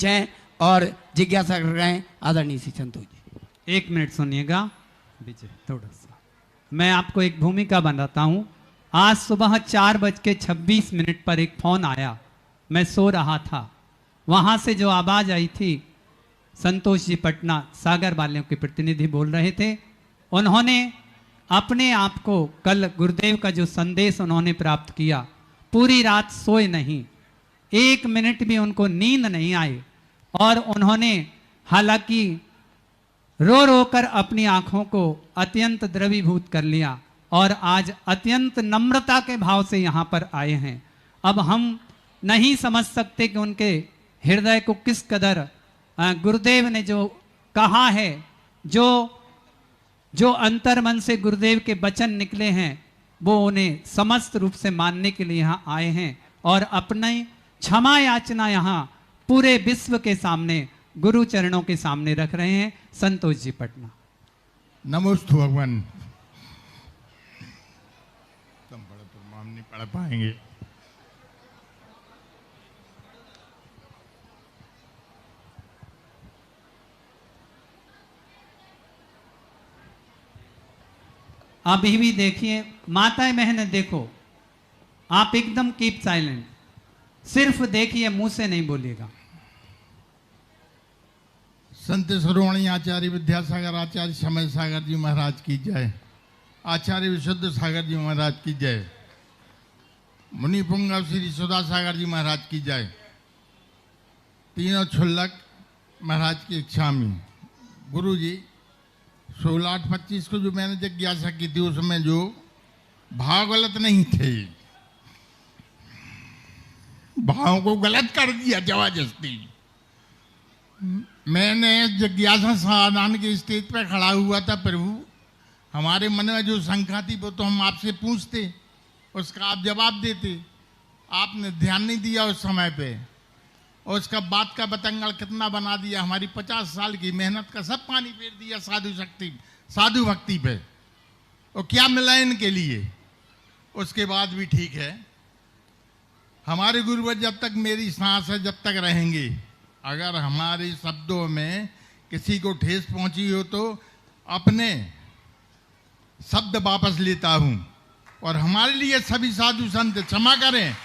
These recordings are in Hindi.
मंच हैं और जिज्ञासा कर रहे हैं आदरणीय श्री संतोष जी। 1 मिनट सुनिएगा विजय, थोड़ा सा मैं आपको एक भूमिका बनाता हूँ। आज सुबह 4:26 पर एक फोन आया, मैं सो रहा था। वहां से जो आवाज आई थी, संतोष जी पटना सागर वालों के प्रतिनिधि बोल रहे थे। उन्होंने अपने आप को, कल गुरुदेव का जो संदेश उन्होंने प्राप्त किया, पूरी रात सोए नहीं, 1 मिनट भी उनको नींद नहीं आई और उन्होंने हालांकि रो रो कर अपनी आंखों को अत्यंत द्रवीभूत कर लिया और आज अत्यंत नम्रता के भाव से यहाँ पर आए हैं। अब हम नहीं समझ सकते कि उनके हृदय को किस कदर गुरुदेव ने जो कहा है, जो अंतर्मन से गुरुदेव के वचन निकले हैं, वो उन्हें समस्त रूप से मानने के लिए यहाँ आए हैं और अपनी क्षमा याचना यहाँ पूरे विश्व के सामने, गुरु चरणों के सामने रख रहे हैं। संतोष जी पटना। नमोस्तु भगवान। तुम बड़े प्रणाम नहीं पढ़ पाएंगे। अभी भी देखिए, माताएं बहनें देखो, आप एकदम कीप साइलेंट, सिर्फ देखिए, मुंह से नहीं बोलिएगा। संत शिरोमणि आचार्य विद्यासागर आचार्य समय सागर जी महाराज की जय। आचार्य विशुद्ध सागर जी महाराज की जय। मुनि पुंगव श्री सुधा सागर जी महाराज की जय। तीनों छुल्लक महाराज की इच्छा में गुरु जी 16/8/25 को जो मैंने जिज्ञासा की थी, उसमें जो भाव गलत नहीं थे, भाव को गलत कर दिया जबरदस्ती। मैंने जिज्ञासा समाधान के स्टेज पर खड़ा हुआ था, प्रभु हमारे मन में जो शंका थी वो तो हम आपसे पूछते, उसका आप जवाब देते। आपने ध्यान नहीं दिया उस समय पे, और उसका बात का बतंगड़ कितना बना दिया। हमारी 50 साल की मेहनत का सब पानी फेर दिया साधु भक्ति पे। और क्या मिला इनके लिए? उसके बाद भी ठीक है, हमारे गुरुवर जब तक मेरी सांस है जब तक रहेंगे। अगर हमारे शब्दों में किसी को ठेस पहुंची हो तो अपने शब्द वापस लेता हूं, और हमारे लिए सभी साधु संत क्षमा करें।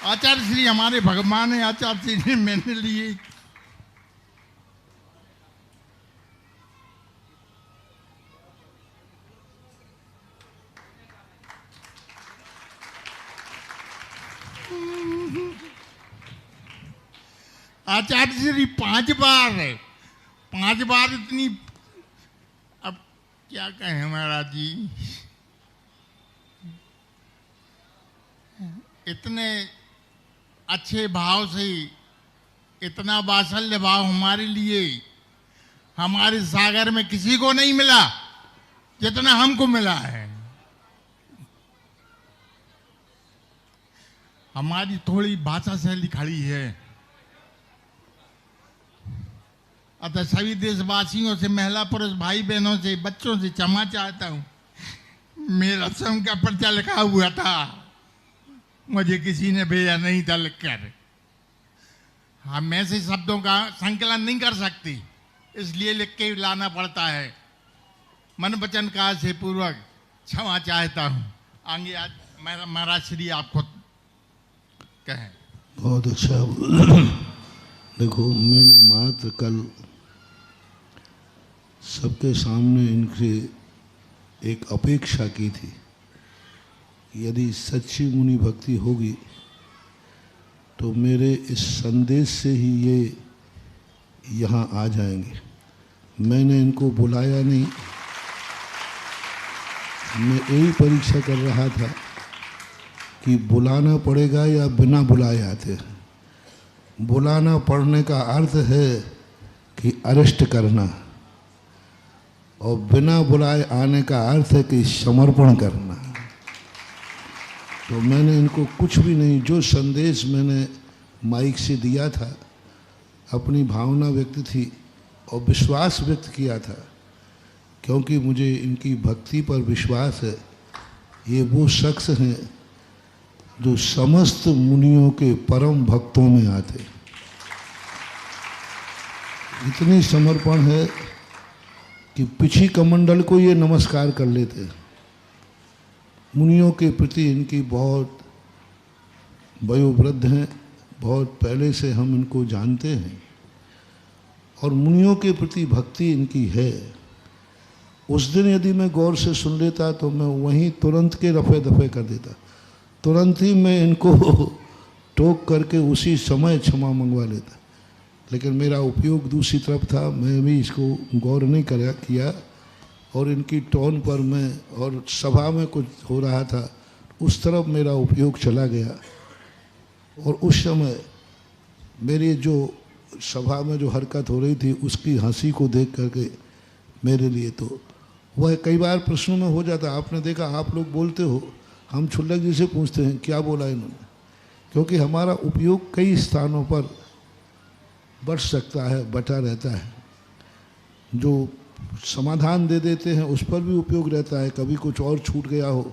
आचार्य श्री हमारे भगवान है, आचार्य श्री मैंने लिए आचार्य श्री 5 बार इतनी, अब क्या कहें महाराज जी, इतने अच्छे भाव से इतना वात्सल्य भाव हमारे लिए हमारे सागर में किसी को नहीं मिला जितना हमको मिला है। हमारी थोड़ी भाषा शैली खड़ी है, अतः सभी देशवासियों से, महिला पुरुष भाई बहनों से, बच्चों से क्षमा चाहता हूं। मेरा स्वयं का पर्चा लिखा हुआ था, मुझे किसी ने भेजा नहीं था लिखकर। हम ऐसे शब्दों का संकलन नहीं कर सकती, इसलिए लिख के लाना पड़ता है। मन वचन काज से पूर्वक क्षमा चाहता हूं। आगे आज महाराज श्री आप खुद कहें। बहुत अच्छा। देखो, मैंने मात्र कल सबके सामने इनसे एक अपेक्षा की थी, यदि सच्ची मुनि भक्ति होगी तो मेरे इस संदेश से ही ये यहाँ आ जाएंगे। मैंने इनको बुलाया नहीं, मैं यही परीक्षा कर रहा था कि बुलाना पड़ेगा या बिना बुलाए आते। बुलाना पड़ने का अर्थ है कि अरेस्ट करना, और बिना बुलाए आने का अर्थ है कि समर्पण करना। तो मैंने इनको कुछ भी नहीं, जो संदेश मैंने माइक से दिया था, अपनी भावना व्यक्त थी और विश्वास व्यक्त किया था, क्योंकि मुझे इनकी भक्ति पर विश्वास है। ये वो शख्स हैं जो समस्त मुनियों के परम भक्तों में आते। इतनी समर्पण है कि पिछी कमंडल को ये नमस्कार कर लेते। मुनियों के प्रति इनकी बहुत वयोवृद्ध हैं, बहुत पहले से हम इनको जानते हैं और मुनियों के प्रति भक्ति इनकी है। उस दिन यदि मैं गौर से सुन लेता तो मैं वहीं तुरंत के रफे दफे कर देता, तुरंत ही मैं इनको टोक करके उसी समय क्षमा मंगवा लेता। लेकिन मेरा उपयोग दूसरी तरफ था, मैं भी इसको गौर नहीं किया और इनकी टोन पर मैं और सभा में कुछ हो रहा था उस तरफ मेरा उपयोग चला गया। और उस समय मेरी जो सभा में जो हरकत हो रही थी उसकी हंसी को देख करके मेरे लिए तो वह कई बार प्रश्नों में हो जाता। आपने देखा, आप लोग बोलते हो, हम क्षुल्लक जी से पूछते हैं क्या बोला इन्होंने, क्योंकि हमारा उपयोग कई स्थानों पर बढ़ सकता है, बटा रहता है। जो समाधान दे देते हैं उस पर भी उपयोग रहता है, कभी कुछ और छूट गया हो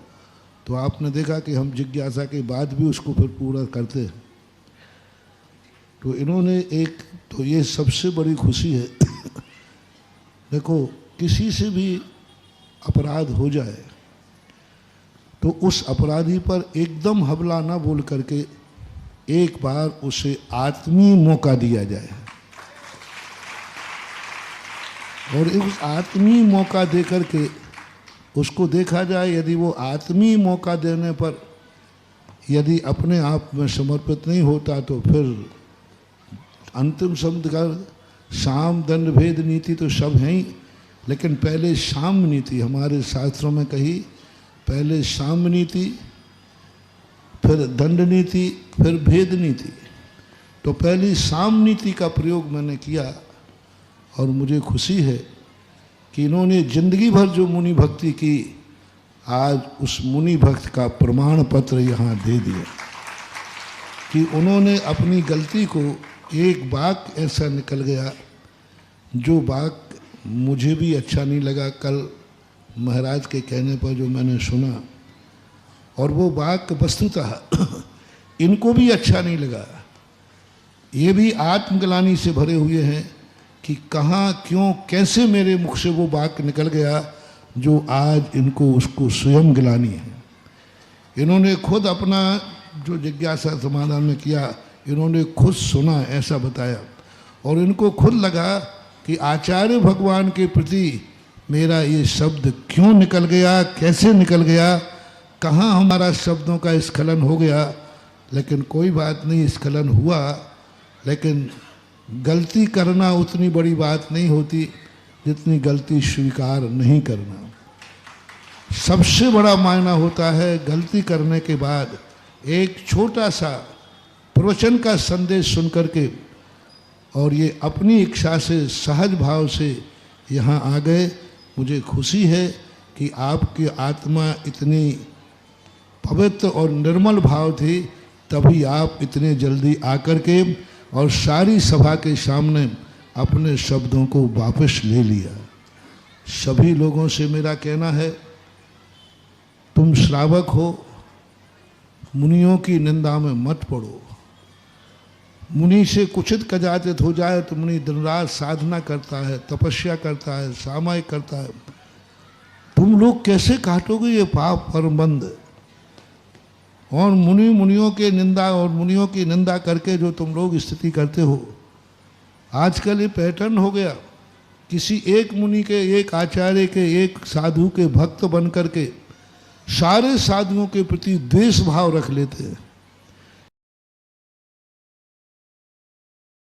तो आपने देखा कि हम जिज्ञासा के बाद भी उसको फिर पूरा करते हैं। तो इन्होंने एक, तो ये सबसे बड़ी खुशी है। देखो, किसी से भी अपराध हो जाए तो उस अपराधी पर एकदम हमला ना बोल करके एक बार उसे आत्मीय मौका दिया जाए और उस आत्मीय मौका दे करके उसको देखा जाए। यदि वो आत्मीय मौका देने पर यदि अपने आप में समर्पित नहीं होता तो फिर अंतिम शब्द का साम दंड भेद नीति तो सब हैं ही, लेकिन पहले साम नीति हमारे शास्त्रों में कही, पहले साम नीति, फिर दंड नीति, फिर भेद नीति। तो पहली साम नीति का प्रयोग मैंने किया और मुझे खुशी है कि इन्होंने जिंदगी भर जो मुनि भक्ति की, आज उस मुनि भक्त का प्रमाण पत्र यहाँ दे दिया कि उन्होंने अपनी गलती को, एक वाक्य ऐसा निकल गया जो वाक्य मुझे भी अच्छा नहीं लगा, कल महाराज के कहने पर जो मैंने सुना, और वो वाक्य वस्तुतः इनको भी अच्छा नहीं लगा। ये भी आत्मग्लानि से भरे हुए हैं कि कहाँ, क्यों, कैसे मेरे मुख से वो वाक्य निकल गया जो आज इनको उसको स्वयं ग्लानि है। इन्होंने खुद अपना जो जिज्ञासा समाधान में किया, इन्होंने खुद सुना, ऐसा बताया, और इनको खुद लगा कि आचार्य भगवान के प्रति मेरा ये शब्द क्यों निकल गया, कैसे निकल गया, कहाँ हमारा शब्दों का स्खलन हो गया। लेकिन कोई बात नहीं, स्खलन हुआ, लेकिन गलती करना उतनी बड़ी बात नहीं होती जितनी गलती स्वीकार नहीं करना। सबसे बड़ा मायना होता है गलती करने के बाद एक छोटा सा प्रवचन का संदेश सुन करके, और ये अपनी इच्छा से, सहज भाव से यहाँ आ गए। मुझे खुशी है कि आपकी आत्मा इतनी पवित्र और निर्मल भाव थी, तभी आप इतने जल्दी आकर के और सारी सभा के सामने अपने शब्दों को वापस ले लिया। सभी लोगों से मेरा कहना है, तुम श्रावक हो, मुनियों की निंदा में मत पड़ो। मुनि से कुचित कदाचित हो जाए तो मुनि दिन रात साधना करता है, तपस्या करता है, सामायिक करता है। तुम लोग कैसे काटोगे ये पाप परमबंध? और मुनियों के निंदा और मुनियों की निंदा करके जो तुम लोग स्थिति करते हो, आजकल ये पैटर्न हो गया। किसी एक मुनि के, एक आचार्य के, एक साधु के भक्त बन करके सारे साधुओं के प्रति द्वेष भाव रख लेते हैं।